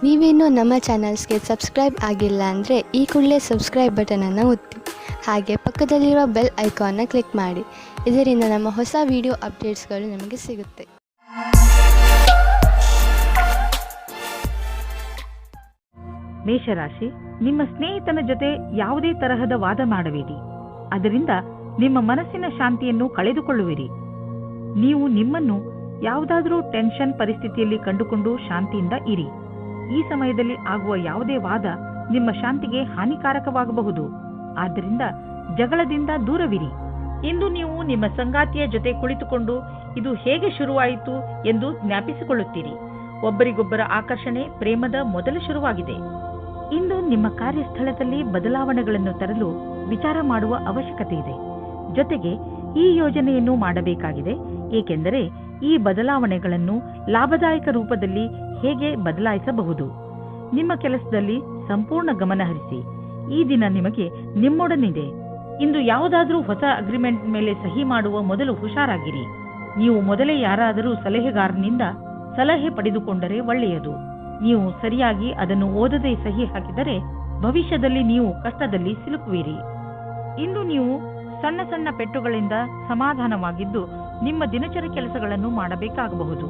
ನೀವೇನೂ ನಮ್ಮ ಚಾನಲ್ಸ್ಗೆ ಸಬ್ಸ್ಕ್ರೈಬ್ ಆಗಿಲ್ಲ ಅಂದರೆ ಈ ಕೂಡಲೇ ಸಬ್ಸ್ಕ್ರೈಬ್ ಬಟನನ್ನು ಒತ್ತಿ, ಹಾಗೆ ಪಕ್ಕದಲ್ಲಿರುವ ಬೆಲ್ ಐಕಾನ್ನ ಕ್ಲಿಕ್ ಮಾಡಿ. ಇದರಿಂದ ನಮ್ಮ ಹೊಸ ವಿಡಿಯೋ ಅಪ್ಡೇಟ್ಸ್ಗಳು ನಿಮಗೆ ಸಿಗುತ್ತೆ. ಮೇಷರಾಶಿ, ನಿಮ್ಮ ಸ್ನೇಹಿತನ ಜೊತೆ ಯಾವುದೇ ತರಹದ ವಾದ ಮಾಡಬೇಡಿ. ಅದರಿಂದ ನಿಮ್ಮ ಮನಸ್ಸಿನ ಶಾಂತಿಯನ್ನು ಕಳೆದುಕೊಳ್ಳುವಿರಿ. ನೀವು ನಿಮ್ಮನ್ನು ಯಾವುದಾದರೂ ಟೆನ್ಷನ್ ಪರಿಸ್ಥಿತಿಯಲ್ಲಿ ಕಂಡುಕೊಂಡು ಶಾಂತಿಯಿಂದ ಇರಿ. ಈ ಸಮಯದಲ್ಲಿ ಆಗುವ ಯಾವುದೇ ವಾದ ನಿಮ್ಮ ಶಾಂತಿಗೆ ಹಾನಿಕಾರಕವಾಗಬಹುದು. ಆದ್ದರಿಂದ ಜಗಳದಿಂದ ದೂರವಿರಿ. ಇಂದು ನೀವು ನಿಮ್ಮ ಸಂಗಾತಿಯ ಜೊತೆ ಕುಳಿತುಕೊಂಡು ಇದು ಹೇಗೆ ಶುರುವಾಯಿತು ಎಂದು ಜ್ಞಾಪಿಸಿಕೊಳ್ಳುತ್ತೀರಿ. ಒಬ್ಬರಿಗೊಬ್ಬರ ಆಕರ್ಷಣೆ ಪ್ರೇಮದ ಮೊದಲ ಶುರುವಾಗಿದೆ. ಇಂದು ನಿಮ್ಮ ಕಾರ್ಯಸ್ಥಳದಲ್ಲಿ ಬದಲಾವಣೆಗಳನ್ನು ತರಲು ವಿಚಾರ ಮಾಡುವ ಅವಶ್ಯಕತೆ ಇದೆ. ಜೊತೆಗೆ ಈ ಯೋಜನೆಯನ್ನು ಮಾಡಬೇಕಾಗಿದೆ, ಏಕೆಂದರೆ ಈ ಬದಲಾವಣೆಗಳನ್ನು ಲಾಭದಾಯಕ ರೂಪದಲ್ಲಿ ಹೇಗೆ ಬದಲಾಯಿಸಬಹುದು. ನಿಮ್ಮ ಕೆಲಸದಲ್ಲಿ ಸಂಪೂರ್ಣ ಗಮನ ಹರಿಸಿ. ಈ ದಿನ ನಿಮಗೆ ನಿಮ್ಮೊಡನಿದೆ. ಇಂದು ಯಾವುದಾದರೂ ಹೊಸ ಅಗ್ರಿಮೆಂಟ್ ಮೇಲೆ ಸಹಿ ಮಾಡುವ ಮೊದಲು ಹುಷಾರಾಗಿರಿ. ನೀವು ಮೊದಲೇ ಯಾರಾದರೂ ಸಲಹೆಗಾರನಿಂದ ಸಲಹೆ ಪಡೆದುಕೊಂಡರೆ ಒಳ್ಳೆಯದು. ನೀವು ಸರಿಯಾಗಿ ಅದನ್ನು ಓದದೆ ಸಹಿ ಹಾಕಿದರೆ ಭವಿಷ್ಯದಲ್ಲಿ ನೀವು ಕಷ್ಟದಲ್ಲಿ ಸಿಲುಕುವಿರಿ. ಇಂದು ನೀವು ಸಣ್ಣ ಸಣ್ಣ ಪೆಟ್ಟುಗಳಿಂದ ಸಮಾಧಾನವಾಗಿದ್ದು ನಿಮ್ಮ ದಿನಚರಿ ಕೆಲಸಗಳನ್ನು ಮಾಡಬೇಕಾಗಬಹುದು.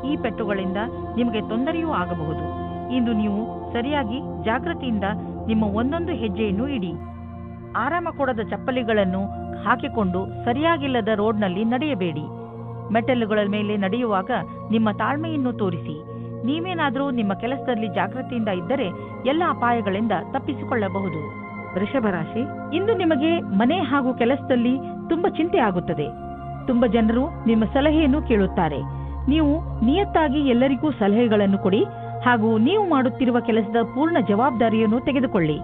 ಈ ಪೆಟ್ಟುಗಳಿಂದ ನಿಮಗೆ ತೊಂದರೆಯೂ ಆಗಬಹುದು. ಇಂದು ನೀವು ಸರಿಯಾಗಿ ಜಾಗೃತಿಯಿಂದ ನಿಮ್ಮ ಒಂದೊಂದು ಹೆಜ್ಜೆಯನ್ನು ಇಡಿ. ಆರಾಮ ಕೊಡದ ಚಪ್ಪಲಿಗಳನ್ನು ಹಾಕಿಕೊಂಡು ಸರಿಯಾಗಿಲ್ಲದ ರೋಡ್ನಲ್ಲಿ ನಡೆಯಬೇಡಿ. ಮೆಟ್ಟಲುಗಳ ಮೇಲೆ ನಡೆಯುವಾಗ ನಿಮ್ಮ ತಾಳ್ಮೆಯನ್ನು ತೋರಿಸಿ. ನೀವೇನಾದರೂ ನಿಮ್ಮ ಕೆಲಸದಲ್ಲಿ ಜಾಗೃತಿಯಿಂದ ಇದ್ದರೆ ಎಲ್ಲ ಅಪಾಯಗಳಿಂದ ತಪ್ಪಿಸಿಕೊಳ್ಳಬಹುದು. ವೃಷಭರಾಶಿ, ಇಂದು ನಿಮಗೆ ಮನೆ ಹಾಗೂ ಕೆಲಸದಲ್ಲಿ ತುಂಬಾ ಚಿಂತೆ ಆಗುತ್ತದೆ. ತುಂಬಾ ಜನರು ನಿಮ್ಮ ಸಲಹೆಯನ್ನು ಕೇಳುತ್ತಾರೆ. ನೀವು ನಿಯತ್ತಾಗಿ ಎಲ್ಲರಿಗೂ ಸಲಹೆಗಳನ್ನು ಕೊಡಿ ಹಾಗೂ ನೀವು ಮಾಡುತ್ತಿರುವ ಕೆಲಸದ ಪೂರ್ಣ ಜವಾಬ್ದಾರಿಯನ್ನು ತೆಗೆದುಕೊಳ್ಳಿ.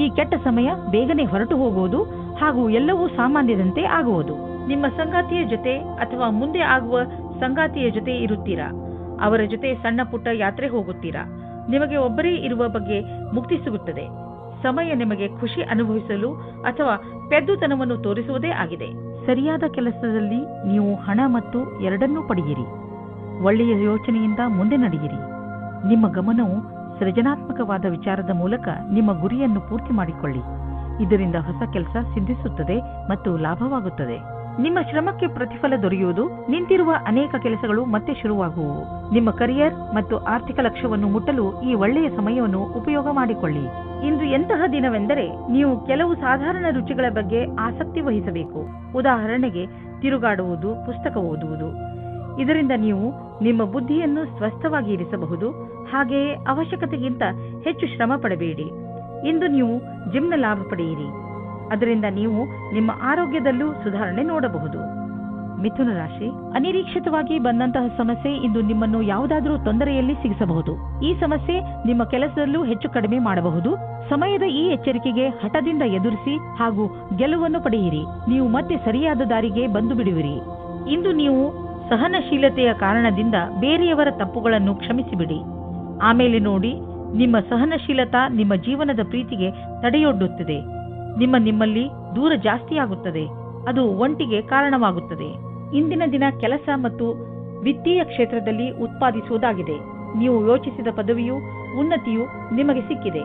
ಈ ಕೆಟ್ಟ ಸಮಯ ಬೇಗನೆ ಹೊರಟು ಹೋಗುವುದು ಹಾಗೂ ಎಲ್ಲವೂ ಸಾಮಾನ್ಯದಂತೆ ಆಗುವುದು. ನಿಮ್ಮ ಸಂಗಾತಿಯ ಜೊತೆ ಅಥವಾ ಮುಂದೆ ಆಗುವ ಸಂಗಾತಿಯ ಜೊತೆ ಇರುತ್ತೀರಾ. ಅವರ ಜೊತೆ ಸಣ್ಣ ಪುಟ್ಟ ಯಾತ್ರೆ ಹೋಗುತ್ತೀರಾ. ನಿಮಗೆ ಒಬ್ಬರೇ ಇರುವ ಬಗ್ಗೆ ಮುಕ್ತಿ ಸಿಗುತ್ತದೆ. ಸಮಯ ನಿಮಗೆ ಖುಷಿ ಅನುಭವಿಸಲು ಅಥವಾ ಪೆದ್ದುತನವನ್ನು ತೋರಿಸುವುದೇ ಆಗಿದೆ. ಸರಿಯಾದ ಕೆಲಸದಲ್ಲಿ ನೀವು ಹಣ ಮತ್ತು ಎರಡನ್ನೂ ಪಡೆಯಿರಿ. ಒಳ್ಳೆಯ ಯೋಚನೆಯಿಂದ ಮುಂದೆ ನಡೆಯಿರಿ. ನಿಮ್ಮ ಗಮನವು ಸೃಜನಾತ್ಮಕವಾದ ವಿಚಾರದ ಮೂಲಕ ನಿಮ್ಮ ಗುರಿಯನ್ನು ಪೂರ್ತಿ ಮಾಡಿಕೊಳ್ಳಿ. ಇದರಿಂದ ಹೊಸ ಕೆಲಸ ಸಿದ್ಧಿಸುತ್ತದೆ ಮತ್ತು ಲಾಭವಾಗುತ್ತದೆ. ನಿಮ್ಮ ಶ್ರಮಕ್ಕೆ ಪ್ರತಿಫಲ ದೊರೆಯುವುದು. ನಿಂತಿರುವ ಅನೇಕ ಕೆಲಸಗಳು ಮತ್ತೆ ಶುರುವಾಗುವು. ನಿಮ್ಮ ಕರಿಯರ್ ಮತ್ತು ಆರ್ಥಿಕ ಲಕ್ಷ್ಯವನ್ನು ಮುಟ್ಟಲು ಈ ಒಳ್ಳೆಯ ಸಮಯವನ್ನು ಉಪಯೋಗ ಮಾಡಿಕೊಳ್ಳಿ. ಇಂದು ಎಂತಹ ದಿನವೆಂದರೆ ನೀವು ಕೆಲವು ಸಾಧಾರಣ ರುಚಿಗಳ ಬಗ್ಗೆ ಆಸಕ್ತಿ ವಹಿಸಬೇಕು. ಉದಾಹರಣೆಗೆ ತಿರುಗಾಡುವುದು, ಪುಸ್ತಕ ಓದುವುದು. ಇದರಿಂದ ನೀವು ನಿಮ್ಮ ಬುದ್ಧಿಯನ್ನು ಸ್ವಸ್ಥವಾಗಿ ಇರಿಸಬಹುದು. ಹಾಗೆಯೇ ಅವಶ್ಯಕತೆಗಿಂತ ಹೆಚ್ಚು ಶ್ರಮ ಪಡಬೇಡಿ. ಇಂದು ನೀವು ಜಿಮ್ನ ಲಾಭ ಪಡೆಯಿರಿ. ಅದರಿಂದ ನೀವು ನಿಮ್ಮ ಆರೋಗ್ಯದಲ್ಲೂ ಸುಧಾರಣೆ ನೋಡಬಹುದು. ಮಿಥುನ ರಾಶಿ, ಅನಿರೀಕ್ಷಿತವಾಗಿ ಬಂದಂತಹ ಸಮಸ್ಯೆ ಇಂದು ನಿಮ್ಮನ್ನು ಯಾವುದಾದರೂ ತೊಂದರೆಯಲ್ಲಿ ಸಿಗಿಸಬಹುದು. ಈ ಸಮಸ್ಯೆ ನಿಮ್ಮ ಕೆಲಸದಲ್ಲೂ ಹೆಚ್ಚು ಕಡಿಮೆ ಮಾಡಬಹುದು. ಸಮಯದ ಈ ಎಚ್ಚರಿಕೆಗೆ ಹಠದಿಂದ ಎದುರಿಸಿ ಹಾಗೂ ಗೆಲುವನ್ನು ಪಡೆಯಿರಿ. ನೀವು ಮತ್ತೆ ಸರಿಯಾದ ದಾರಿಗೆ ಬಂದು ಬಿಡುವಿರಿ. ಇಂದು ನೀವು ಸಹನಶೀಲತೆಯ ಕಾರಣದಿಂದ ಬೇರೆಯವರ ತಪ್ಪುಗಳನ್ನು ಕ್ಷಮಿಸಿಬಿಡಿ. ಆಮೇಲೆ ನೋಡಿ, ನಿಮ್ಮ ಸಹನಶೀಲತಾ ನಿಮ್ಮ ಜೀವನದ ಪ್ರೀತಿಗೆ ತಡೆಯೊಡ್ಡುತ್ತದೆ. ನಿಮ್ಮಲ್ಲಿ ದೂರ ಜಾಸ್ತಿಯಾಗುತ್ತದೆ. ಅದು ಒಂಟಿಗೆ ಕಾರಣವಾಗುತ್ತದೆ. ಇಂದಿನ ದಿನ ಕೆಲಸ ಮತ್ತು ವಿತ್ತೀಯ ಕ್ಷೇತ್ರದಲ್ಲಿ ಉತ್ಪಾದಿಸುವುದಾಗಿದೆ. ನೀವು ಯೋಚಿಸಿದ ಪದವಿಯು ಉನ್ನತಿಯು ನಿಮಗೆ ಸಿಕ್ಕಿದೆ.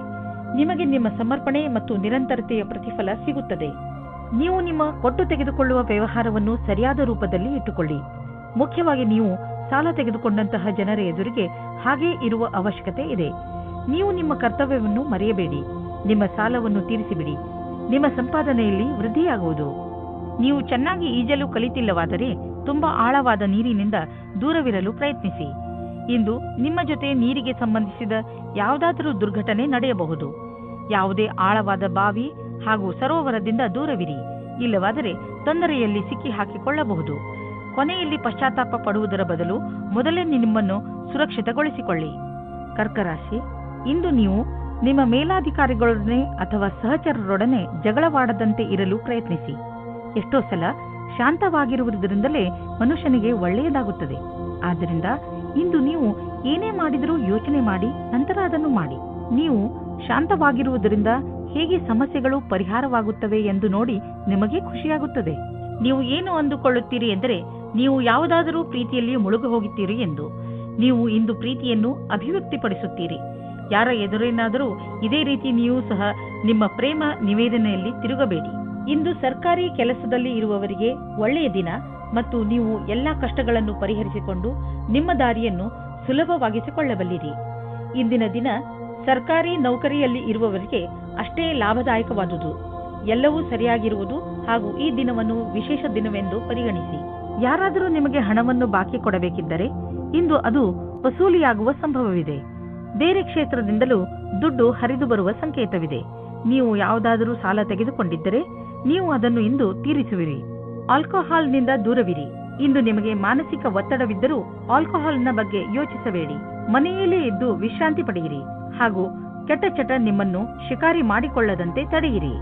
ನಿಮಗೆ ನಿಮ್ಮ ಸಮರ್ಪಣೆ ಮತ್ತು ನಿರಂತರತೆಯ ಪ್ರತಿಫಲ ಸಿಗುತ್ತದೆ. ನೀವು ನಿಮ್ಮ ಕೊಟ್ಟು ತೆಗೆದುಕೊಳ್ಳುವ ವ್ಯವಹಾರವನ್ನು ಸರಿಯಾದ ರೂಪದಲ್ಲಿ ಇಟ್ಟುಕೊಳ್ಳಿ. ಮುಖ್ಯವಾಗಿ ನೀವು ಸಾಲ ತೆಗೆದುಕೊಂಡಂತಹ ಜನರ ಎದುರಿಗೆ ಹಾಗೇ ಇರುವ ಅವಶ್ಯಕತೆ ಇದೆ. ನೀವು ನಿಮ್ಮ ಕರ್ತವ್ಯವನ್ನು ಮರೆಯಬೇಡಿ. ನಿಮ್ಮ ಸಾಲವನ್ನು ತೀರಿಸಿಬಿಡಿ. ನಿಮ್ಮ ಸಂಪಾದನೆಯಲ್ಲಿ ವೃದ್ಧಿಯಾಗುವುದು. ನೀವು ಚೆನ್ನಾಗಿ ಈಜಲು ಕಲಿತಿಲ್ಲವಾದರೆ ತುಂಬಾ ಆಳವಾದ ನೀರಿನಿಂದ ದೂರವಿರಲು ಪ್ರಯತ್ನಿಸಿ. ಇಂದು ನಿಮ್ಮ ಜೊತೆ ನೀರಿಗೆ ಸಂಬಂಧಿಸಿದ ಯಾವುದಾದರೂ ದುರ್ಘಟನೆ ನಡೆಯಬಹುದು. ಯಾವುದೇ ಆಳವಾದ ಬಾವಿ ಹಾಗೂ ಸರೋವರದಿಂದ ದೂರವಿರಿ. ಇಲ್ಲವಾದರೆ ತೊಂದರೆಯಲ್ಲಿ ಸಿಕ್ಕಿ ಹಾಕಿಕೊಳ್ಳಬಹುದು. ಕೊನೆಯಲ್ಲಿ ಪಶ್ಚಾತ್ತಾಪ ಪಡುವುದರ ಬದಲು ಮೊದಲೇ ನಿಮ್ಮನ್ನು ಸುರಕ್ಷಿತಗೊಳಿಸಿಕೊಳ್ಳಿ. ಕರ್ಕರಾಶಿ, ಇಂದು ನೀವು ನಿಮ್ಮ ಮೇಲಾಧಿಕಾರಿಗಳೊಡನೆ ಅಥವಾ ಸಹಚರರೊಡನೆ ಜಗಳವಾಡದಂತೆ ಇರಲು ಪ್ರಯತ್ನಿಸಿ. ಎಷ್ಟೋ ಸಲ ಶಾಂತವಾಗಿರುವುದರಿಂದಲೇ ಮನುಷ್ಯನಿಗೆ ಒಳ್ಳೆಯದಾಗುತ್ತದೆ. ಆದ್ದರಿಂದ ಇಂದು ನೀವು ಏನೇ ಮಾಡಿದರೂ ಯೋಚನೆ ಮಾಡಿ ನಂತರ ಅದನ್ನು ಮಾಡಿ. ನೀವು ಶಾಂತವಾಗಿರುವುದರಿಂದ ಹೇಗೆ ಸಮಸ್ಯೆಗಳು ಪರಿಹಾರವಾಗುತ್ತವೆ ಎಂದು ನೋಡಿ ನಿಮಗೆ ಖುಷಿಯಾಗುತ್ತದೆ. ನೀವು ಏನು ಅಂದುಕೊಳ್ಳುತ್ತೀರಿ ಎಂದರೆ ನೀವು ಯಾವುದಾದರೂ ಪ್ರೀತಿಯಲ್ಲಿ ಮುಳುಗಿ ಹೋಗುತ್ತೀರಿ ಎಂದು. ನೀವು ಇಂದು ಪ್ರೀತಿಯನ್ನು ಅಭಿವ್ಯಕ್ತಿಪಡಿಸುತ್ತೀರಿ. ಯಾರ ಎದುರೇನಾದರೂ ಇದೇ ರೀತಿ ನೀವು ಸಹ ನಿಮ್ಮ ಪ್ರೇಮ ನಿವೇದನೆಯಲ್ಲಿ ತಿರುಗಬೇಡಿ. ಇಂದು ಸರ್ಕಾರಿ ಕೆಲಸದಲ್ಲಿ ಇರುವವರಿಗೆ ಒಳ್ಳೆಯ ದಿನ ಮತ್ತು ನೀವು ಎಲ್ಲಾ ಕಷ್ಟಗಳನ್ನು ಪರಿಹರಿಸಿಕೊಂಡು ನಿಮ್ಮ ದಾರಿಯನ್ನು ಸುಲಭವಾಗಿಸಿಕೊಳ್ಳಬಲ್ಲಿರಿ. ಇಂದಿನ ದಿನ ಸರ್ಕಾರಿ ನೌಕರಿಯಲ್ಲಿ ಇರುವವರಿಗೆ ಅಷ್ಟೇ ಲಾಭದಾಯಕವಾದುದು. ಎಲ್ಲವೂ ಸರಿಯಾಗಿರುವುದು ಹಾಗೂ ಈ ದಿನವನ್ನು ವಿಶೇಷ ದಿನವೆಂದು ಪರಿಗಣಿಸಿ. ಯಾರಾದರೂ ನಿಮಗೆ ಹಣವನ್ನು ಬಾಕಿ ಕೊಡಬೇಕಿದ್ದರೆ ಇಂದು ಅದು ವಸೂಲಿಯಾಗುವ ಸಂಭವವಿದೆ. ಬೇರೆ ಕ್ಷೇತ್ರದಿಂದಲೂ ದುಡ್ಡು ಹರಿದು ಬರುವ ಸಂಕೇತವಿದೆ. ನೀವು ಯಾವುದಾದರೂ ಸಾಲ ತೆಗೆದುಕೊಂಡಿದ್ದರೆ ನೀವು ಅದನ್ನು ಇಂದು ತೀರಿಸುವಿರಿ. ಆಲ್ಕೋಹಾಲ್ನಿಂದ ದೂರವಿರಿ. ಇಂದು ನಿಮಗೆ ಮಾನಸಿಕ ಒತ್ತಡವಿದ್ದರೂ ಆಲ್ಕೋಹಾಲ್ನ ಬಗ್ಗೆ ಯೋಚಿಸಬೇಡಿ. ಮನೆಯಲ್ಲೇ ಇದ್ದು ವಿಶ್ರಾಂತಿ ಪಡೆಯಿರಿ ಹಾಗೂ ಕೆಟ್ಟ ಚಟ ನಿಮ್ಮನ್ನು ಶಿಕಾರಿ ಮಾಡಿಕೊಳ್ಳದಂತೆ ತಡೆಯಿರಿ.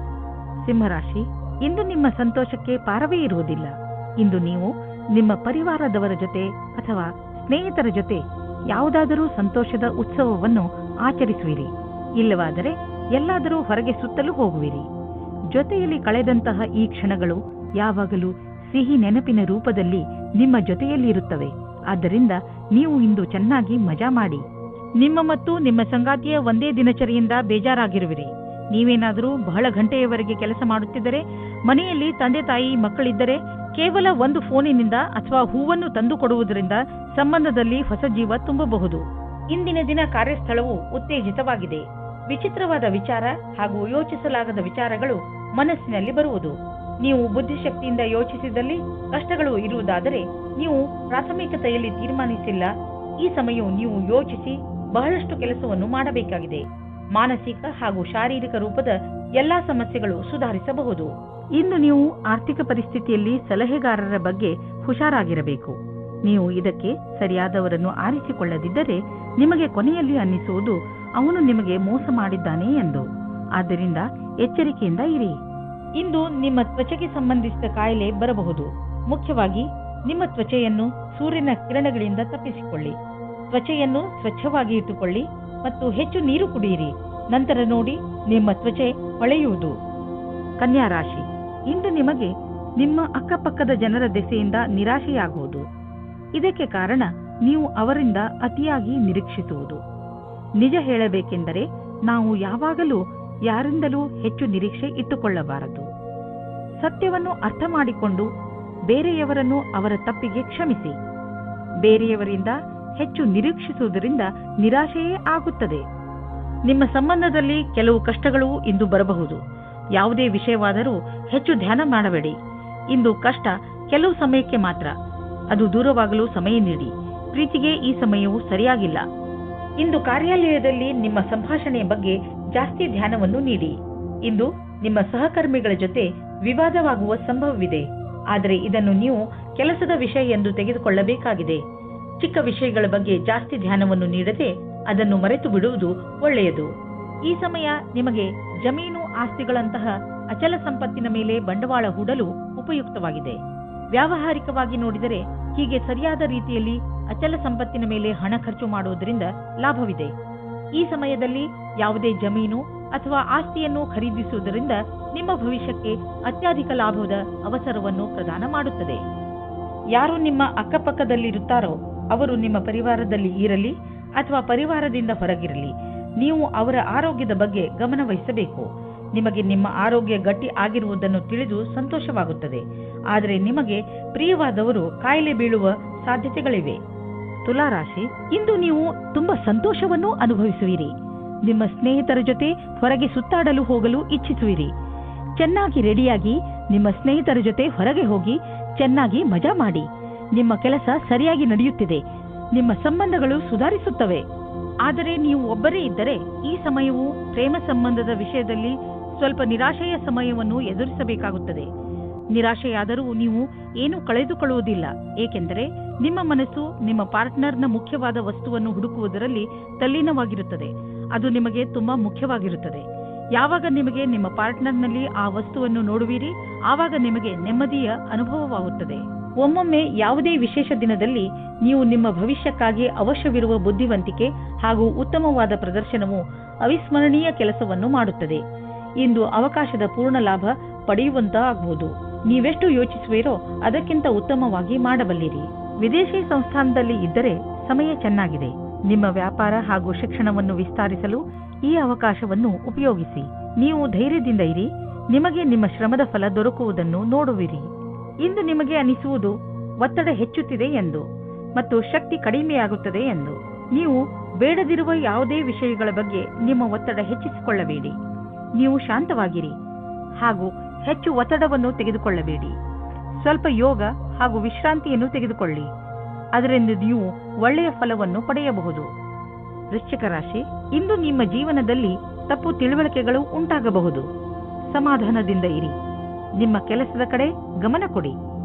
ಸಿಂಹರಾಶಿ, ಇಂದು ನಿಮ್ಮ ಸಂತೋಷಕ್ಕೆ ಪಾರವೇ ಇರುವುದಿಲ್ಲ. ಇಂದು ನೀವು ನಿಮ್ಮ ಪರಿವಾರದವರ ಜೊತೆ ಅಥವಾ ಸ್ನೇಹಿತರ ಜೊತೆ ಯಾವುದಾದರೂ ಸಂತೋಷದ ಉತ್ಸವವನ್ನು ಆಚರಿಸುವಿರಿ. ಇಲ್ಲವಾದರೆ ಎಲ್ಲಾದರೂ ಹೊರಗೆ ಸುತ್ತಲೂ ಹೋಗುವಿರಿ. ಜೊತೆಯಲ್ಲಿ ಕಳೆದಂತಹ ಈ ಕ್ಷಣಗಳು ಯಾವಾಗಲೂ ಸಿಹಿ ನೆನಪಿನ ರೂಪದಲ್ಲಿ ನಿಮ್ಮ ಜೊತೆಯಲ್ಲಿ ಇರುತ್ತವೆ. ಆದ್ದರಿಂದ ನೀವು ಇಂದು ಚೆನ್ನಾಗಿ ಮಜಾ ಮಾಡಿ. ನಿಮ್ಮ ಮತ್ತು ನಿಮ್ಮ ಸಂಗಾತಿಯ ಒಂದೇ ದಿನಚರಿಯಿಂದ ಬೇಜಾರಾಗಿರುವಿರಿ. ನೀವೇನಾದರೂ ಬಹಳ ಗಂಟೆಯವರೆಗೆ ಕೆಲಸ ಮಾಡುತ್ತಿದ್ದರೆ, ಮನೆಯಲ್ಲಿ ತಂದೆ ತಾಯಿ ಮಕ್ಕಳಿದ್ದರೆ ಕೇವಲ ಒಂದು ಫೋನಿನಿಂದ ಅಥವಾ ಹೂವನ್ನು ತಂದು ಕೊಡುವುದರಿಂದ ಸಂಬಂಧದಲ್ಲಿ ಹೊಸ ಜೀವ ತುಂಬಬಹುದು. ಇಂದಿನ ದಿನ ಕಾರ್ಯಸ್ಥಳವು ಉತ್ತೇಜಿತವಾಗಿದೆ. ವಿಚಿತ್ರವಾದ ವಿಚಾರ ಹಾಗೂ ಯೋಚಿಸಲಾಗದ ವಿಚಾರಗಳು ಮನಸ್ಸಿನಲ್ಲಿ ಬರುವುದು. ನೀವು ಬುದ್ಧಿಶಕ್ತಿಯಿಂದ ಯೋಚಿಸಿದಲ್ಲಿ ಕಷ್ಟಗಳು ಇರುವುದಾದರೆ ನೀವು ಪ್ರಾಥಮಿಕತೆಯಲ್ಲಿ ತೀರ್ಮಾನಿಸಿಲ್ಲ. ಈ ಸಮಯವು ನೀವು ಯೋಚಿಸಿ ಬಹಳಷ್ಟು ಕೆಲಸವನ್ನು ಮಾಡಬೇಕಾಗಿದೆ. ಮಾನಸಿಕ ಹಾಗೂ ಶಾರೀರಿಕ ರೂಪದ ಎಲ್ಲಾ ಸಮಸ್ಯೆಗಳು ಸುಧಾರಿಸಬಹುದು. ಇಂದು ನೀವು ಆರ್ಥಿಕ ಪರಿಸ್ಥಿತಿಯಲ್ಲಿ ಸಲಹೆಗಾರರ ಬಗ್ಗೆ ಹುಷಾರಾಗಿರಬೇಕು. ನೀವು ಇದಕ್ಕೆ ಸರಿಯಾದವರನ್ನು ಆರಿಸಿಕೊಳ್ಳದಿದ್ದರೆ ನಿಮಗೆ ಕೊನೆಯಲ್ಲಿ ಅನ್ನಿಸುವುದು ಅವನು ನಿಮಗೆ ಮೋಸ ಮಾಡಿದ್ದಾನೆ ಎಂದು. ಆದ್ದರಿಂದ ಎಚ್ಚರಿಕೆಯಿಂದ ಇರಿ. ಇಂದು ನಿಮ್ಮ ತ್ವಚೆಗೆ ಸಂಬಂಧಿಸಿದ ಕಾಯಿಲೆ ಬರಬಹುದು. ಮುಖ್ಯವಾಗಿ ನಿಮ್ಮ ತ್ವಚೆಯನ್ನು ಸೂರ್ಯನ ಕಿರಣಗಳಿಂದ ತಪ್ಪಿಸಿಕೊಳ್ಳಿ. ತ್ವಚೆಯನ್ನು ಸ್ವಚ್ಛವಾಗಿ ಇಟ್ಟುಕೊಳ್ಳಿ ಮತ್ತು ಹೆಚ್ಚು ನೀರು ಕುಡಿಯಿರಿ. ನಂತರ ನೋಡಿ ನಿಮ್ಮ ತ್ವಚೆ ಹೊಳೆಯುವುದು. ಕನ್ಯಾ ರಾಶಿ, ಇಂದು ನಿಮಗೆ ನಿಮ್ಮ ಅಕ್ಕಪಕ್ಕದ ಜನರ ದೆಸೆಯಿಂದ ನಿರಾಶೆಯಾಗುವುದು. ಇದಕ್ಕೆ ಕಾರಣ ನೀವು ಅವರಿಂದ ಅತಿಯಾಗಿ ನಿರೀಕ್ಷಿಸುವುದು. ನಿಜ ಹೇಳಬೇಕೆಂದರೆ ನಾವು ಯಾವಾಗಲೂ ಯಾರಿಂದಲೂ ಹೆಚ್ಚು ನಿರೀಕ್ಷೆ ಇಟ್ಟುಕೊಳ್ಳಬಾರದು. ಸತ್ಯವನ್ನು ಅರ್ಥ ಮಾಡಿಕೊಂಡು ಬೇರೆಯವರನ್ನು ಅವರ ತಪ್ಪಿಗೆ ಕ್ಷಮಿಸಿ. ಬೇರೆಯವರಿಂದ ಹೆಚ್ಚು ನಿರೀಕ್ಷಿಸುವುದರಿಂದ ನಿರಾಶೆಯೇ ಆಗುತ್ತದೆ. ನಿಮ್ಮ ಸಂಬಂಧದಲ್ಲಿ ಕೆಲವು ಕಷ್ಟಗಳು ಇಂದು ಬರಬಹುದು. ಯಾವುದೇ ವಿಷಯವಾದರೂ ಹೆಚ್ಚು ಧ್ಯಾನ ಮಾಡಬೇಡಿ. ಇಂದು ಕಷ್ಟ ಕೆಲವು ಸಮಯಕ್ಕೆ ಮಾತ್ರ. ಅದು ದೂರವಾಗಲು ಸಮಯ ನೀಡಿ. ಪ್ರೀತಿಗೆ ಈ ಸಮಯವು ಸರಿಯಾಗಿಲ್ಲ. ಇಂದು ಕಾರ್ಯಾಲಯದಲ್ಲಿ ನಿಮ್ಮ ಸಂಭಾಷಣೆಯ ಬಗ್ಗೆ ಜಾಸ್ತಿ ಧ್ಯಾನವನ್ನು ನೀಡಿ. ಇಂದು ನಿಮ್ಮ ಸಹಕರ್ಮಿಗಳ ಜೊತೆ ವಿವಾದವಾಗುವ ಸಂಭವವಿದೆ. ಆದರೆ ಇದನ್ನು ನೀವು ಕೆಲಸದ ವಿಷಯ ಎಂದು ತೆಗೆದುಕೊಳ್ಳಬೇಕಾಗಿದೆ. ಚಿಕ್ಕ ವಿಷಯಗಳ ಬಗ್ಗೆ ಜಾಸ್ತಿ ಧ್ಯಾನವನ್ನು ನೀಡದೆ ಅದನ್ನು ಮರೆತು ಬಿಡುವುದು ಒಳ್ಳೆಯದು. ಈ ಸಮಯ ನಿಮಗೆ ಜಮೀನು ಆಸ್ತಿಗಳಂತಹ ಅಚಲ ಸಂಪತ್ತಿನ ಮೇಲೆ ಬಂಡವಾಳ ಹೂಡಲು ಉಪಯುಕ್ತವಾಗಿದೆ. ವ್ಯಾವಹಾರಿಕವಾಗಿ ನೋಡಿದರೆ ಹೀಗೆ ಸರಿಯಾದ ರೀತಿಯಲ್ಲಿ ಅಚಲ ಸಂಪತ್ತಿನ ಮೇಲೆ ಹಣ ಖರ್ಚು ಮಾಡುವುದರಿಂದ ಲಾಭವಿದೆ. ಈ ಸಮಯದಲ್ಲಿ ಯಾವುದೇ ಜಮೀನು ಅಥವಾ ಆಸ್ತಿಯನ್ನು ಖರೀದಿಸುವುದರಿಂದ ನಿಮ್ಮ ಭವಿಷ್ಯಕ್ಕೆ ಅತ್ಯಧಿಕ ಲಾಭದ ಅವಸರವನ್ನು ಪ್ರದಾನ ಮಾಡುತ್ತದೆ. ಯಾರು ನಿಮ್ಮ ಅಕ್ಕಪಕ್ಕದಲ್ಲಿರುತ್ತಾರೋ ಅವರು ನಿಮ್ಮ ಪರಿವಾರದಲ್ಲಿ ಇರಲಿ ಅಥವಾ ಪರಿವಾರದಿಂದ ಹೊರಗಿರಲಿ, ನೀವು ಅವರ ಆರೋಗ್ಯದ ಬಗ್ಗೆ ಗಮನ ವಹಿಸಬೇಕು. ನಿಮಗೆ ನಿಮ್ಮ ಆರೋಗ್ಯ ಗಟ್ಟಿ ಆಗಿರುವುದನ್ನು ತಿಳಿದು ಸಂತೋಷವಾಗುತ್ತದೆ. ಆದರೆ ನಿಮಗೆ ಪ್ರಿಯವಾದವರು ಕಾಯಿಲೆ ಬೀಳುವ ಸಾಧ್ಯತೆಗಳಿವೆ. ತುಲಾರಾಶಿ, ಇಂದು ನೀವು ತುಂಬಾ ಸಂತೋಷವನ್ನು ಅನುಭವಿಸುವಿರಿ. ನಿಮ್ಮ ಸ್ನೇಹಿತರ ಜೊತೆ ಹೊರಗೆ ಸುತ್ತಾಡಲು ಹೋಗಲು ಇಚ್ಛಿಸುವಿರಿ. ಚೆನ್ನಾಗಿ ರೆಡಿಯಾಗಿ ನಿಮ್ಮ ಸ್ನೇಹಿತರ ಜೊತೆ ಹೊರಗೆ ಹೋಗಿ ಚೆನ್ನಾಗಿ ಮಜಾ ಮಾಡಿ. ನಿಮ್ಮ ಕೆಲಸ ಸರಿಯಾಗಿ ನಡೆಯುತ್ತಿದೆ. ನಿಮ್ಮ ಸಂಬಂಧಗಳು ಸುಧಾರಿಸುತ್ತವೆ. ಆದರೆ ನೀವು ಒಬ್ಬರೇ ಇದ್ದರೆ ಈ ಸಮಯವು ಪ್ರೇಮ ಸಂಬಂಧದ ವಿಷಯದಲ್ಲಿ ಸ್ವಲ್ಪ ನಿರಾಶೆಯ ಸಮಯವನ್ನು ಎದುರಿಸಬೇಕಾಗುತ್ತದೆ. ನಿರಾಶೆಯಾದರೂ ನೀವು ಏನು ಕಳೆದುಕೊಳ್ಳುವುದಿಲ್ಲ. ಏಕೆಂದರೆ ನಿಮ್ಮ ಮನಸ್ಸು ನಿಮ್ಮ ಪಾರ್ಟ್ನರ್ನ ಮುಖ್ಯವಾದ ವಸ್ತುವನ್ನು ಹುಡುಕುವುದರಲ್ಲಿ ತಲ್ಲೀನವಾಗಿರುತ್ತದೆ. ಅದು ನಿಮಗೆ ತುಂಬಾ ಮುಖ್ಯವಾಗಿರುತ್ತದೆ. ಯಾವಾಗ ನಿಮಗೆ ನಿಮ್ಮ ಪಾರ್ಟ್ನರ್ನಲ್ಲಿ ಆ ವಸ್ತುವನ್ನು ನೋಡುವಿರಿ, ಆವಾಗ ನಿಮಗೆ ನೆಮ್ಮದಿಯ ಅನುಭವವಾಗುತ್ತದೆ. ಒಮ್ಮೊಮ್ಮೆ ಯಾವುದೇ ವಿಶೇಷ ದಿನದಲ್ಲಿ ನೀವು ನಿಮ್ಮ ಭವಿಷ್ಯಕ್ಕಾಗಿ ಅವಶ್ಯವಿರುವ ಬುದ್ಧಿವಂತಿಕೆ ಹಾಗೂ ಉತ್ತಮವಾದ ಪ್ರದರ್ಶನವು ಅವಿಸ್ಮರಣೀಯ ಕೆಲಸವನ್ನು ಮಾಡುತ್ತದೆ. ಇಂದು ಅವಕಾಶದ ಪೂರ್ಣ ಲಾಭ ಪಡೆಯುವಂತಾಗಬಹುದು. ನೀವೆಷ್ಟು ಯೋಚಿಸುವಿರೋ ಅದಕ್ಕಿಂತ ಉತ್ತಮವಾಗಿ ಮಾಡಬಲ್ಲಿರಿ. ವಿದೇಶಿ ಸಂಸ್ಥಾನದಲ್ಲಿ ಇದ್ದರೆ ಸಮಯ ಚೆನ್ನಾಗಿದೆ. ನಿಮ್ಮ ವ್ಯಾಪಾರ ಹಾಗೂ ಶಿಕ್ಷಣವನ್ನು ವಿಸ್ತರಿಸಲು ಈ ಅವಕಾಶವನ್ನು ಉಪಯೋಗಿಸಿ. ನೀವು ಧೈರ್ಯದಿಂದ ಇರಿ, ನಿಮಗೆ ನಿಮ್ಮ ಶ್ರಮದ ಫಲ ದೊರಕುವುದನ್ನು ನೋಡುವಿರಿ. ಇಂದು ನಿಮಗೆ ಅನಿಸುವುದು ಒತ್ತಡ ಹೆಚ್ಚುತ್ತಿದೆ ಎಂದು ಮತ್ತು ಶಕ್ತಿ ಕಡಿಮೆಯಾಗುತ್ತದೆ ಎಂದು. ನೀವು ಬೇಡದಿರುವ ಯಾವುದೇ ವಿಷಯಗಳ ಬಗ್ಗೆ ನಿಮ್ಮ ಒತ್ತಡ ಹೆಚ್ಚಿಸಿಕೊಳ್ಳಬೇಡಿ. ನೀವು ಶಾಂತವಾಗಿರಿ ಹಾಗೂ ಹೆಚ್ಚು ಒತ್ತಡವನ್ನು ತೆಗೆದುಕೊಳ್ಳಬೇಡಿ. ಸ್ವಲ್ಪ ಯೋಗ ಹಾಗೂ ವಿಶ್ರಾಂತಿಯನ್ನು ತೆಗೆದುಕೊಳ್ಳಿ. ಅದರಿಂದ ನೀವು ಒಳ್ಳೆಯ ಫಲವನ್ನು ಪಡೆಯಬಹುದು. ವೃಶ್ಚಿಕ ರಾಶಿ, ಇಂದು ನಿಮ್ಮ ಜೀವನದಲ್ಲಿ ತಪ್ಪು ತಿಳುವಳಿಕೆಗಳು ಉಂಟಾಗಬಹುದು. ಸಮಾಧಾನದಿಂದ ಇರಿ. ನಿಮ್ಮ ಕೆಲಸದ ಕಡೆ ಗಮನ ಕೊಡಿ,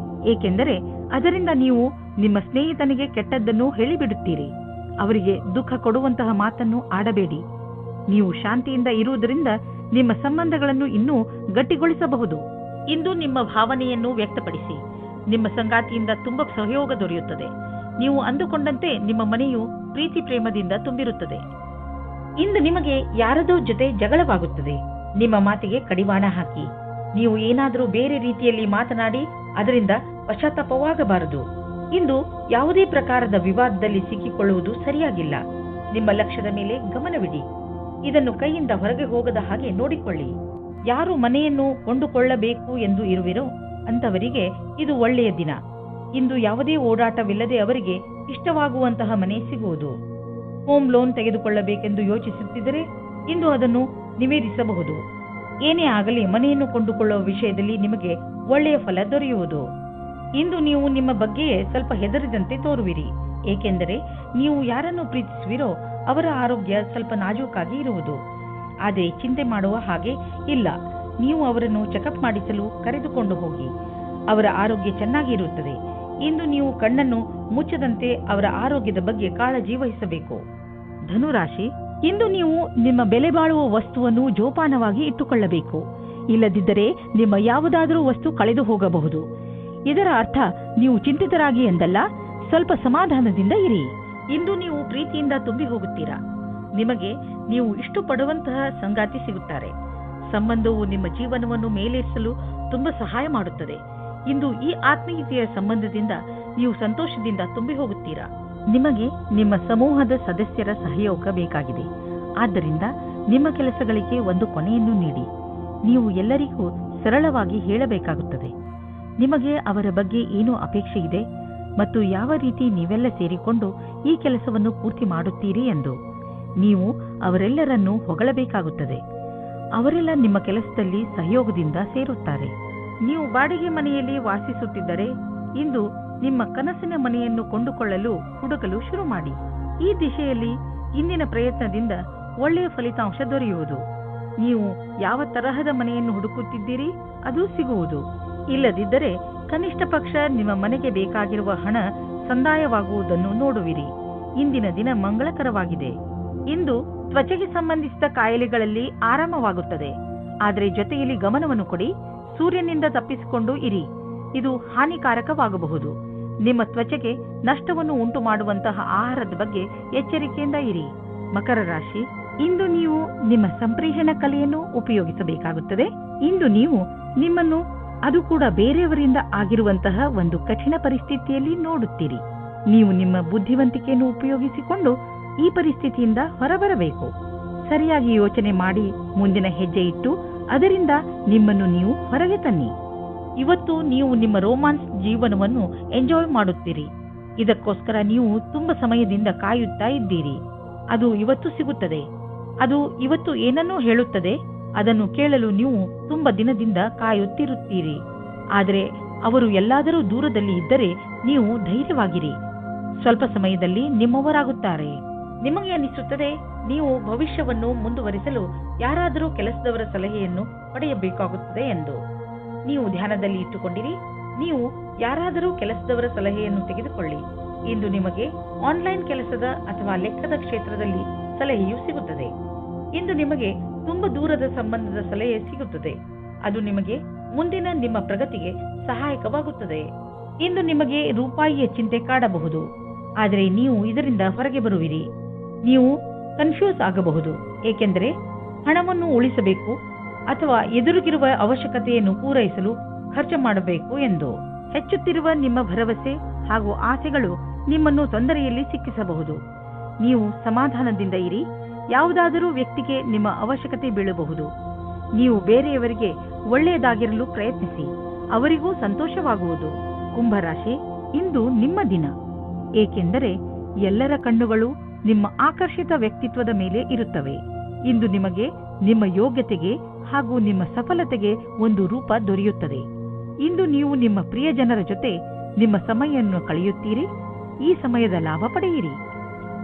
ಏಕೆಂದರೆ ಅದರಿಂದ ನೀವು ನಿಮ್ಮ ಸ್ನೇಹಿತನಿಗೆ ಕೆಟ್ಟದ್ದನ್ನು ಹೇಳಿಬಿಡುತ್ತೀರಿ. ಅವರಿಗೆ ದುಃಖ ಕೊಡುವಂತಹ ಮಾತನ್ನು ಆಡಬೇಡಿ. ನೀವು ಶಾಂತಿಯಿಂದ ಇರುವುದರಿಂದ ನಿಮ್ಮ ಸಂಬಂಧಗಳನ್ನು ಇನ್ನೂ ಗಟ್ಟಿಗೊಳಿಸಬಹುದು. ಇಂದು ನಿಮ್ಮ ಭಾವನೆಯನ್ನು ವ್ಯಕ್ತಪಡಿಸಿ. ನಿಮ್ಮ ಸಂಗಾತಿಯಿಂದ ತುಂಬಾ ಸಹಯೋಗ ದೊರೆಯುತ್ತದೆ. ನೀವು ಅಂದುಕೊಂಡಂತೆ ನಿಮ್ಮ ಮನೆಯು ಪ್ರೀತಿ ಪ್ರೇಮದಿಂದ ತುಂಬಿರುತ್ತದೆ. ಇಂದು ನಿಮಗೆ ಯಾರದೋ ಜೊತೆ ಜಗಳವಾಗುತ್ತದೆ. ನಿಮ್ಮ ಮಾತಿಗೆ ಕಡಿವಾಣ ಹಾಕಿ. ನೀವು ಏನಾದರೂ ಬೇರೆ ರೀತಿಯಲ್ಲಿ ಮಾತನಾಡಿ ಅದರಿಂದ ಪಶ್ಚಾತ್ತಾಪವಾಗಬಾರದು. ಇಂದು ಯಾವುದೇ ಪ್ರಕಾರದ ವಿವಾದದಲ್ಲಿ ಸಿಕ್ಕಿಕೊಳ್ಳುವುದು ಸರಿಯಾಗಿಲ್ಲ. ನಿಮ್ಮ ಲಕ್ಷ್ಯದ ಮೇಲೆ ಗಮನವಿಡಿ. ಇದನ್ನು ಕೈಯಿಂದ ಹೊರಗೆ ಹೋಗದ ಹಾಗೆ ನೋಡಿಕೊಳ್ಳಿ. ಯಾರು ಮನೆಯನ್ನು ಕೊಂಡುಕೊಳ್ಳಬೇಕು ಎಂದು ಇರುವಿರೋ ಅಂತವರಿಗೆ ಇದು ಒಳ್ಳೆಯ ದಿನ. ಇಂದು ಯಾವುದೇ ಓಡಾಟವಿಲ್ಲದೆ ಅವರಿಗೆ ಇಷ್ಟವಾಗುವಂತಹ ಮನೆ ಸಿಗುವುದು. ಹೋಮ್ ಲೋನ್ ತೆಗೆದುಕೊಳ್ಳಬೇಕೆಂದು ಯೋಚಿಸುತ್ತಿದ್ದರೆ ಇಂದು ಅದನ್ನು ನಿವೇದಿಸಬಹುದು. ಏನೇ ಆಗಲಿ ಮನೆಯನ್ನು ಕೊಂಡುಕೊಳ್ಳುವ ವಿಷಯದಲ್ಲಿ ನಿಮಗೆ ಒಳ್ಳೆಯ ಫಲ ದೊರೆಯುವುದು. ಇಂದು ನೀವು ನಿಮ್ಮ ಬಗ್ಗೆಯೇ ಸ್ವಲ್ಪ ಹೆದರಿದಂತೆ ತೋರುವಿರಿ, ಏಕೆಂದರೆ ನೀವು ಯಾರನ್ನು ಪ್ರೀತಿಸುವಿರೋ ಅವರ ಆರೋಗ್ಯ ಸ್ವಲ್ಪ ನಾಜೂಕಾಗಿ ಇರುವುದು. ಆದರೆ ಚಿಂತೆ ಮಾಡುವ ಹಾಗೆ ಇಲ್ಲ. ನೀವು ಅವರನ್ನು ಚೆಕಪ್ ಮಾಡಿಸಲು ಕರೆದುಕೊಂಡು ಹೋಗಿ. ಅವರ ಆರೋಗ್ಯ ಚೆನ್ನಾಗಿ ಇರುತ್ತದೆ. ಇಂದು ನೀವು ಕಣ್ಣನ್ನು ಮುಚ್ಚದಂತೆ ಅವರ ಆರೋಗ್ಯದ ಬಗ್ಗೆ ಕಾಳಜಿ ವಹಿಸಬೇಕು. ಧನುರಾಶಿ, ಇಂದು ನೀವು ನಿಮ್ಮ ಬೆಲೆ ಬಾಳುವ ವಸ್ತುವನ್ನು ಜೋಪಾನವಾಗಿ ಇಟ್ಟುಕೊಳ್ಳಬೇಕು. ಇಲ್ಲದಿದ್ದರೆ ನಿಮ್ಮ ಯಾವುದಾದರೂ ವಸ್ತು ಕಳೆದು ಹೋಗಬಹುದು. ಇದರ ಅರ್ಥ ನೀವು ಚಿಂತಿತರಾಗಿ ಎಂದಲ್ಲ, ಸ್ವಲ್ಪ ಸಮಾಧಾನದಿಂದ ಇರಿ. ಇಂದು ನೀವು ಪ್ರೀತಿಯಿಂದ ತುಂಬಿ ಹೋಗುತ್ತೀರಾ. ನಿಮಗೆ ನೀವು ಇಷ್ಟಪಡುವಂತಹ ಸಂಗಾತಿ ಸಿಗುತ್ತಾರೆ. ಸಂಬಂಧವು ನಿಮ್ಮ ಜೀವನವನ್ನು ಮೇಲೇರಿಸಲು ತುಂಬಾ ಸಹಾಯ ಮಾಡುತ್ತದೆ. ಇಂದು ಈ ಆತ್ಮೀಯತೆಯ ಸಂಬಂಧದಿಂದ ನೀವು ಸಂತೋಷದಿಂದ ತುಂಬಿ ಹೋಗುತ್ತೀರಾ. ನಿಮಗೆ ನಿಮ್ಮ ಸಮೂಹದ ಸದಸ್ಯರ ಸಹಯೋಗ ಬೇಕಾಗಿದೆ. ಆದ್ದರಿಂದ ನಿಮ್ಮ ಕೆಲಸಗಳಿಗೆ ಒಂದು ಕೊನೆಯನ್ನು ನೀಡಿ. ನೀವು ಎಲ್ಲರಿಗೂ ಸರಳವಾಗಿ ಹೇಳಬೇಕಾಗುತ್ತದೆ. ನಿಮಗೆ ಅವರ ಬಗ್ಗೆ ಏನು ಅಪೇಕ್ಷೆ ಇದೆ ಮತ್ತು ಯಾವ ರೀತಿ ನೀವೆಲ್ಲ ಸೇರಿಕೊಂಡು ಈ ಕೆಲಸವನ್ನು ಪೂರ್ತಿ ಮಾಡುತ್ತೀರಿ ಎಂದು. ನೀವು ಅವರೆಲ್ಲರನ್ನೂ ಹೊಗಳಬೇಕಾಗುತ್ತದೆ. ಅವರೆಲ್ಲ ನಿಮ್ಮ ಕೆಲಸದಲ್ಲಿ ಸಹಯೋಗದಿಂದ ಸೇರುತ್ತಾರೆ. ನೀವು ಬಾಡಿಗೆ ಮನೆಯಲ್ಲಿ ವಾಸಿಸುತ್ತಿದ್ದರೆ ಇಂದು ನಿಮ್ಮ ಕನಸಿನ ಮನೆಯನ್ನು ಕೊಂಡುಕೊಳ್ಳಲು ಹುಡುಕಲು ಶುರು ಮಾಡಿ. ಈ ದಿಶೆಯಲ್ಲಿ ಇಂದಿನ ಪ್ರಯತ್ನದಿಂದ ಒಳ್ಳೆಯ ಫಲಿತಾಂಶ ದೊರೆಯುವುದು. ನೀವು ಯಾವ ತರಹದ ಮನೆಯನ್ನು ಹುಡುಕುತ್ತಿದ್ದೀರಿ ಅದು ಸಿಗುವುದು. ಇಲ್ಲದಿದ್ದರೆ ಕನಿಷ್ಠ ಪಕ್ಷ ನಿಮ್ಮ ಮನೆಗೆ ಬೇಕಾಗಿರುವ ಹಣ ಸಂದಾಯವಾಗುವುದನ್ನು ನೋಡುವಿರಿ. ಇಂದಿನ ದಿನ ಮಂಗಳಕರವಾಗಿದೆ. ಇಂದು ತ್ವಚೆಗೆ ಸಂಬಂಧಿಸಿದ ಕಾಯಿಲೆಗಳಲ್ಲಿ ಆರಾಮವಾಗುತ್ತದೆ. ಆದರೆ ಜೊತೆಯಲ್ಲಿ ಗಮನವನ್ನು ಕೊಡಿ. ಸೂರ್ಯನಿಂದ ತಪ್ಪಿಸಿಕೊಂಡು ಇರಿ. ಇದು ಹಾನಿಕಾರಕವಾಗಬಹುದು. ನಿಮ್ಮ ತ್ವಚೆಗೆ ನಷ್ಟವನ್ನು ಉಂಟು ಮಾಡುವಂತಹ ಆಹಾರದ ಬಗ್ಗೆ ಎಚ್ಚರಿಕೆಯಿಂದ ಇರಿ. ಮಕರ ರಾಶಿ, ಇಂದು ನೀವು ನಿಮ್ಮ ಸಂಪ್ರೇಷಣ ಕಲೆಯನ್ನು ಉಪಯೋಗಿಸಬೇಕಾಗುತ್ತದೆ. ಇಂದು ನೀವು ನಿಮ್ಮನ್ನು ಅದು ಕೂಡ ಬೇರೆಯವರಿಂದ ಆಗಿರುವಂತಹ ಒಂದು ಕಠಿಣ ಪರಿಸ್ಥಿತಿಯಲ್ಲಿ ನೋಡುತ್ತೀರಿ. ನೀವು ನಿಮ್ಮ ಬುದ್ಧಿವಂತಿಕೆಯನ್ನು ಉಪಯೋಗಿಸಿಕೊಂಡು ಈ ಪರಿಸ್ಥಿತಿಯಿಂದ ಹೊರಬರಬೇಕು. ಸರಿಯಾಗಿ ಯೋಚನೆ ಮಾಡಿ ಮುಂದಿನ ಹೆಜ್ಜೆ ಇಟ್ಟು ಅದರಿಂದ ನಿಮ್ಮನ್ನು ನೀವು ಹೊರಗೆ ತನ್ನಿ. ಇವತ್ತು ನೀವು ನಿಮ್ಮ ರೋಮಾನ್ಸ್ ಜೀವನವನ್ನು ಎಂಜಾಯ್ ಮಾಡುತ್ತೀರಿ. ಇದಕ್ಕೋಸ್ಕರ ನೀವು ತುಂಬಾ ಸಮಯದಿಂದ ಕಾಯುತ್ತಾ ಇದ್ದೀರಿ. ಅದು ಇವತ್ತು ಸಿಗುತ್ತದೆ. ಅದು ಇವತ್ತು ಏನನ್ನೋ ಹೇಳುತ್ತದೆ. ಅದನ್ನು ಕೇಳಲು ನೀವು ತುಂಬಾ ದಿನದಿಂದ ಕಾಯುತ್ತಿರುತ್ತೀರಿ. ಆದರೆ ಅವರು ಎಲ್ಲಾದರೂ ದೂರದಲ್ಲಿ ಇದ್ದರೆ ನೀವು ಧೈರ್ಯವಾಗಿರಿ. ಸ್ವಲ್ಪ ಸಮಯದಲ್ಲಿ ನಿಮ್ಮವರಾಗುತ್ತಾರೆ. ನಿಮಗೆ ಅನಿಸುತ್ತದೆ ನೀವು ಭವಿಷ್ಯವನ್ನು ಮುಂದುವರಿಸಲು ಯಾರಾದರೂ ಕೆಲಸದವರ ಸಲಹೆಯನ್ನು ಪಡೆಯಬೇಕಾಗುತ್ತದೆ ಎಂದು. ನೀವು ಧ್ಯಾನದಲ್ಲಿ ಇಟ್ಟುಕೊಂಡಿರಿ. ನೀವು ಯಾರಾದರೂ ಕೆಲಸದವರ ಸಲಹೆಯನ್ನು ತೆಗೆದುಕೊಳ್ಳಿ. ಇಂದು ನಿಮಗೆ ಆನ್ಲೈನ್ ಕೆಲಸದ ಅಥವಾ ಲೆಕ್ಕದ ಕ್ಷೇತ್ರದಲ್ಲಿ ಸಲಹೆಯು ಸಿಗುತ್ತದೆ. ಇಂದು ನಿಮಗೆ ತುಂಬಾ ದೂರದ ಸಂಬಂಧದ ಸಲಹೆ ಸಿಗುತ್ತದೆ. ಅದು ನಿಮಗೆ ಮುಂದಿನ ನಿಮ್ಮ ಪ್ರಗತಿಗೆ ಸಹಾಯಕವಾಗುತ್ತದೆ. ಇಂದು ನಿಮಗೆ ರೂಪಾಯಿಯ ಚಿಂತೆ ಕಾಡಬಹುದು. ಆದರೆ ನೀವು ಇದರಿಂದ ಹೊರಗೆ ಬರುವಿರಿ. ನೀವು ಕನ್ಫ್ಯೂಸ್ ಆಗಬಹುದು, ಏಕೆಂದರೆ ಹಣವನ್ನು ಉಳಿಸಬೇಕು ಅಥವಾ ಎದುರಿಗಿರುವ ಅವಶ್ಯಕತೆಯನ್ನು ಪೂರೈಸಲು ಖರ್ಚು ಮಾಡಬೇಕು ಎಂದು. ಹೆಚ್ಚುತ್ತಿರುವ ನಿಮ್ಮ ಭರವಸೆ ಹಾಗೂ ಆಸೆಗಳು ನಿಮ್ಮನ್ನು ತೊಂದರೆಯಲ್ಲಿ ಸಿಕ್ಕಿಸಬಹುದು. ನೀವು ಸಮಾಧಾನದಿಂದ ಇರಿ. ಯಾವುದಾದರೂ ವ್ಯಕ್ತಿಗೆ ನಿಮ್ಮ ಅವಶ್ಯಕತೆ ಬೀಳಬಹುದು. ನೀವು ಬೇರೆಯವರಿಗೆ ಒಳ್ಳೆಯದಾಗಿರಲು ಪ್ರಯತ್ನಿಸಿ, ಅವರಿಗೂ ಸಂತೋಷವಾಗುವುದು. ಕುಂಭರಾಶಿ, ಇಂದು ನಿಮ್ಮ ದಿನ, ಏಕೆಂದರೆ ಎಲ್ಲರ ಕಣ್ಣುಗಳು ನಿಮ್ಮ ಆಕರ್ಷಿತ ವ್ಯಕ್ತಿತ್ವದ ಮೇಲೆ ಇರುತ್ತವೆ. ಇಂದು ನಿಮಗೆ ನಿಮ್ಮ ಯೋಗ್ಯತೆಗೆ ಹಾಗೂ ನಿಮ್ಮ ಸಫಲತೆಗೆ ಒಂದು ರೂಪ ದೊರೆಯುತ್ತದೆ. ಇಂದು ನೀವು ನಿಮ್ಮ ಪ್ರಿಯಜನರ ಜೊತೆ ನಿಮ್ಮ ಸಮಯವನ್ನು ಕಳೆಯುತ್ತೀರಿ. ಈ ಸಮಯದ ಲಾಭ ಪಡೆಯಿರಿ.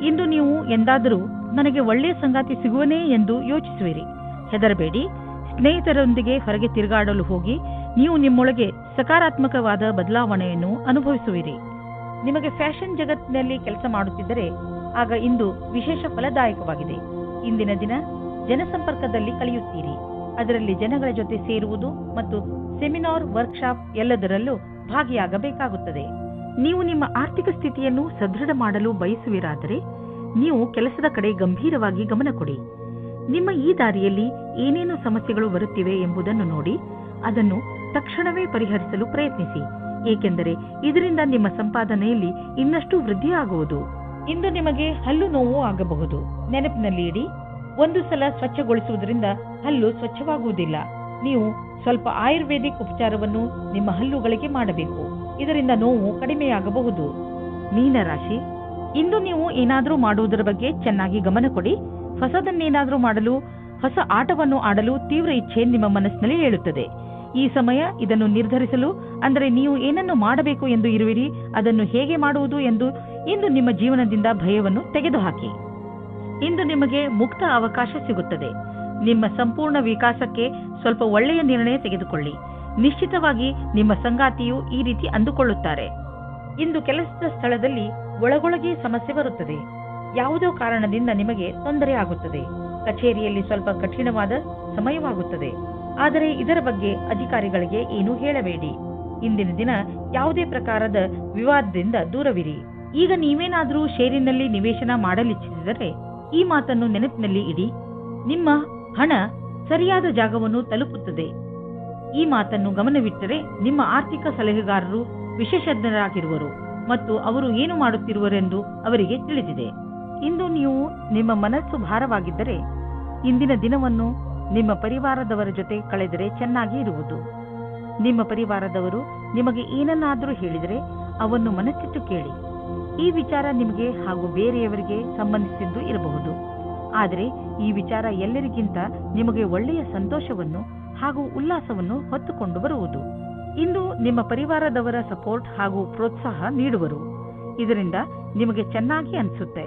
ಇಂದು ನೀವು ಎಂದಾದರೂ ನನಗೆ ಒಳ್ಳೆಯ ಸಂಗಾತಿ ಸಿಗುವನೇ ಎಂದು ಯೋಚಿಸುವಿರಿ. ಹೆದರಬೇಡಿ. ಸ್ನೇಹಿತರೊಂದಿಗೆ ಹೊರಗೆ ತಿರುಗಾಡಲು ಹೋಗಿ ನೀವು ನಿಮ್ಮೊಳಗೆ ಸಕಾರಾತ್ಮಕವಾದ ಬದಲಾವಣೆಯನ್ನು ಅನುಭವಿಸುವಿರಿ. ನಿಮಗೆ ಫ್ಯಾಷನ್ ಜಗತ್ತಿನಲ್ಲಿ ಕೆಲಸ ಮಾಡುತ್ತಿದ್ದರೆ ಆಗ ಇಂದು ವಿಶೇಷ ಫಲದಾಯಕವಾಗಿದೆ. ಇಂದಿನ ದಿನ ಜನಸಂಪರ್ಕದಲ್ಲಿ ಕಳೆಯುತ್ತೀರಿ. ಅದರಲ್ಲಿ ಜನಗಳ ಜೊತೆ ಸೇರುವುದು ಮತ್ತು ಸೆಮಿನಾರ್, ವರ್ಕ್ಶಾಪ್ ಎಲ್ಲದರಲ್ಲೂ ಭಾಗಿಯಾಗಬೇಕಾಗುತ್ತದೆ. ನೀವು ನಿಮ್ಮ ಆರ್ಥಿಕ ಸ್ಥಿತಿಯನ್ನು ಸದೃಢ ಮಾಡಲು ಬಯಸುವಿರಾದರೆ ನೀವು ಕೆಲಸದ ಕಡೆ ಗಂಭೀರವಾಗಿ ಗಮನ ಕೊಡಿ. ನಿಮ್ಮ ಈ ದಾರಿಯಲ್ಲಿ ಏನೇನು ಸಮಸ್ಯೆಗಳು ಬರುತ್ತಿವೆ ಎಂಬುದನ್ನು ನೋಡಿ ಅದನ್ನು ತಕ್ಷಣವೇ ಪರಿಹರಿಸಲು ಪ್ರಯತ್ನಿಸಿ, ಏಕೆಂದರೆ ಇದರಿಂದ ನಿಮ್ಮ ಸಂಪಾದನೆಯಲ್ಲಿ ಇನ್ನಷ್ಟು ವೃದ್ಧಿಯಾಗುವುದು. ಇಂದು ನಿಮಗೆ ಹಲ್ಲು ನೋವು ಆಗಬಹುದು. ನೆನಪಿನಲ್ಲಿ ಇಡಿ, ಒಂದು ಸಲ ಸ್ವಚ್ಛಗೊಳಿಸುವುದರಿಂದ ಹಲ್ಲು ಸ್ವಚ್ಛವಾಗುವುದಿಲ್ಲ. ನೀವು ಸ್ವಲ್ಪ ಆಯುರ್ವೇದಿಕ್ ಉಪಚಾರವನ್ನು ನಿಮ್ಮ ಹಲ್ಲುಗಳಿಗೆ ಮಾಡಬೇಕು. ಇದರಿಂದ ನೋವು ಕಡಿಮೆಯಾಗಬಹುದು. ಮೀನರಾಶಿ, ಇಂದು ನೀವು ಏನಾದರೂ ಮಾಡುವುದರ ಬಗ್ಗೆ ಚೆನ್ನಾಗಿ ಗಮನ ಕೊಡಿ. ಹೊಸದನ್ನೇನಾದರೂ ಮಾಡಲು, ಹೊಸ ಆಟವನ್ನು ಆಡಲು ತೀವ್ರ ಇಚ್ಛೆ ನಿಮ್ಮ ಮನಸ್ಸಿನಲ್ಲಿ ಏಳುತ್ತದೆ. ಈ ಸಮಯ ಇದನ್ನು ನಿರ್ಧರಿಸಲು, ಅಂದರೆ ನೀವು ಏನನ್ನು ಮಾಡಬೇಕು ಎಂದು ಇರುವಿರಿ, ಅದನ್ನು ಹೇಗೆ ಮಾಡುವುದು ಎಂದು ಇಂದು ನಿಮ್ಮ ಜೀವನದಿಂದ ಭಯವನ್ನು ತೆಗೆದುಹಾಕಿ. ಇಂದು ನಿಮಗೆ ಮುಕ್ತ ಅವಕಾಶ ಸಿಗುತ್ತದೆ. ನಿಮ್ಮ ಸಂಪೂರ್ಣ ವಿಕಾಸಕ್ಕೆ ಸ್ವಲ್ಪ ಒಳ್ಳೆಯ ನಿರ್ಣಯ ತೆಗೆದುಕೊಳ್ಳಿ. ನಿಶ್ಚಿತವಾಗಿ ನಿಮ್ಮ ಸಂಗಾತಿಯು ಈ ರೀತಿ ಅಂದುಕೊಳ್ಳುತ್ತಾರೆ. ಇಂದು ಕೆಲಸದ ಸ್ಥಳದಲ್ಲಿ ಒಳಗೊಳಗೆ ಸಮಸ್ಯೆ ಬರುತ್ತದೆ. ಯಾವುದೋ ಕಾರಣದಿಂದ ನಿಮಗೆ ತೊಂದರೆ ಆಗುತ್ತದೆ. ಕಚೇರಿಯಲ್ಲಿ ಸ್ವಲ್ಪ ಕಠಿಣವಾದ ಸಮಯವಾಗುತ್ತದೆ. ಆದರೆ ಇದರ ಬಗ್ಗೆ ಅಧಿಕಾರಿಗಳಿಗೆ ಏನೂ ಹೇಳಬೇಡಿ. ಇಂದಿನ ದಿನ ಯಾವುದೇ ಪ್ರಕಾರದ ವಿವಾದದಿಂದ ದೂರವಿರಿ. ಈಗ ನೀವೇನಾದರೂ ಷೇರಿನಲ್ಲಿ ನಿವೇಶನ ಮಾಡಲಿಚ್ಛಿಸಿದರೆ ಈ ಮಾತನ್ನು ನೆನಪಿನಲ್ಲಿ ಇಡಿ. ನಿಮ್ಮ ಹಣ ಸರಿಯಾದ ಜಾಗವನ್ನು ತಲುಪುತ್ತದೆ. ಈ ಮಾತನ್ನು ಗಮನವಿಟ್ಟರೆ ನಿಮ್ಮ ಆರ್ಥಿಕ ಸಲಹೆಗಾರರು ವಿಶೇಷಜ್ಞರಾಗಿರುವರು ಮತ್ತು ಅವರು ಏನು ಮಾಡುತ್ತಿರುವರೆಂದು ಅವರಿಗೆ ತಿಳಿದಿದೆ. ಇಂದು ನೀವು ನಿಮ್ಮ ಮನಸ್ಸು ಭಾರವಾಗಿದ್ದರೆ ಇಂದಿನ ದಿನವನ್ನು ನಿಮ್ಮ ಪರಿವಾರದವರ ಜೊತೆ ಕಳೆದರೆ ಚೆನ್ನಾಗಿ ಇರುವುದು. ನಿಮ್ಮ ಪರಿವಾರದವರು ನಿಮಗೆ ಏನನ್ನಾದರೂ ಹೇಳಿದರೆ ಅವನ್ನು ಮನಸ್ಸಿಟ್ಟು ಕೇಳಿ. ಈ ವಿಚಾರ ನಿಮಗೆ ಹಾಗೂ ಬೇರೆಯವರಿಗೆ ಸಂಬಂಧಿಸಿದ್ದು ಇರಬಹುದು, ಆದರೆ ಈ ವಿಚಾರ ಎಲ್ಲರಿಗಿಂತ ನಿಮಗೆ ಒಳ್ಳೆಯ ಸಂತೋಷವನ್ನು ಹಾಗೂ ಉಲ್ಲಾಸವನ್ನು ಹೊತ್ತುಕೊಂಡು ಬರುವುದು. ಇಂದು ನಿಮ್ಮ ಪರಿವಾರದವರ ಸಪೋರ್ಟ್ ಹಾಗೂ ಪ್ರೋತ್ಸಾಹ ನೀಡುವರು. ಇದರಿಂದ ನಿಮಗೆ ಚೆನ್ನಾಗಿ ಅನಿಸುತ್ತೆ.